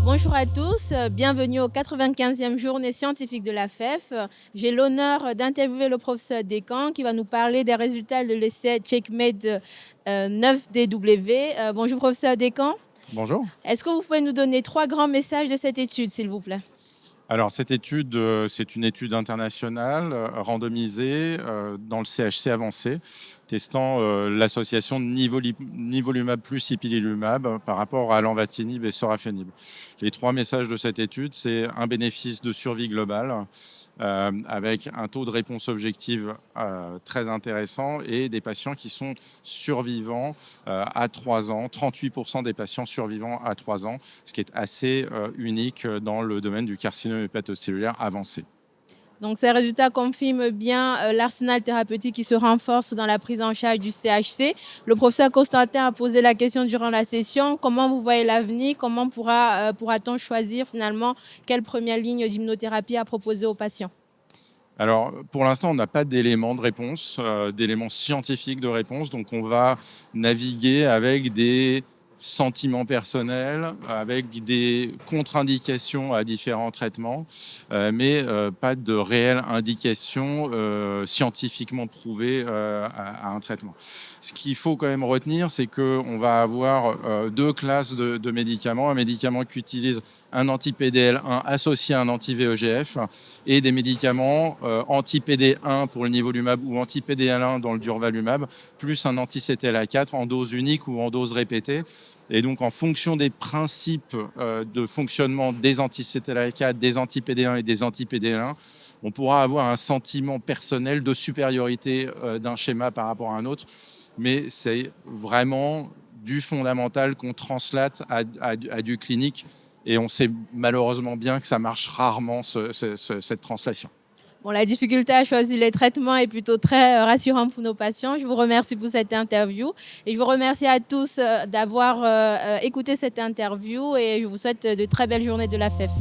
Bonjour à tous, bienvenue au 95e journée scientifique de la FEF. J'ai l'honneur d'interviewer le professeur Descamps qui va nous parler des résultats de l'essai CheckMate 9DW. Bonjour professeur Descamps. Bonjour. Est-ce que vous pouvez nous donner 3 grands messages de cette étude, s'il vous plaît? Alors cette étude, c'est une étude internationale randomisée dans le CHC avancé, testant l'association de nivolumab plus ipilimumab par rapport à lenvatinib et sorafenib. Les 3 messages de cette étude, c'est un bénéfice de survie globale avec un taux de réponse objective très intéressant et des patients qui sont survivants à 3 ans, 38% des patients survivants à 3 ans, ce qui est assez unique dans le domaine du carcinome hépatocellulaire avancé. Donc ces résultats confirment bien l'arsenal thérapeutique qui se renforce dans la prise en charge du CHC. Le professeur Constantin a posé la question durant la session, comment vous voyez l'avenir, comment pourra-t-on choisir finalement quelle première ligne d'immunothérapie à proposer aux patients? Alors, pour l'instant, on n'a pas d'éléments de réponse, d'éléments scientifiques de réponse. Donc, on va naviguer avec des sentiments personnels, avec des contre-indications à différents traitements, mais pas de réelle indication scientifiquement prouvée à un traitement. Ce qu'il faut quand même retenir, c'est qu'on va avoir 2 classes de médicaments. Un médicament qui utilise un anti-PDL1 associé à un anti-VEGF et des médicaments anti-PD1 pour le nivolumab ou anti-PDL1 dans le durvalumab, plus un anti-CTLA4 en dose unique ou en dose répétée. Et donc, en fonction des principes de fonctionnement des anti-CTLA4, des anti-PD1 et des anti-PDL1, on pourra avoir un sentiment personnel de supériorité d'un schéma par rapport à un autre. Mais c'est vraiment du fondamental qu'on translate à du clinique. Et on sait malheureusement bien que ça marche rarement, cette translation. Bon, la difficulté à choisir les traitements est plutôt très rassurante pour nos patients. Je vous remercie pour cette interview et je vous remercie à tous d'avoir écouté cette interview et je vous souhaite de très belles journées de la FEF.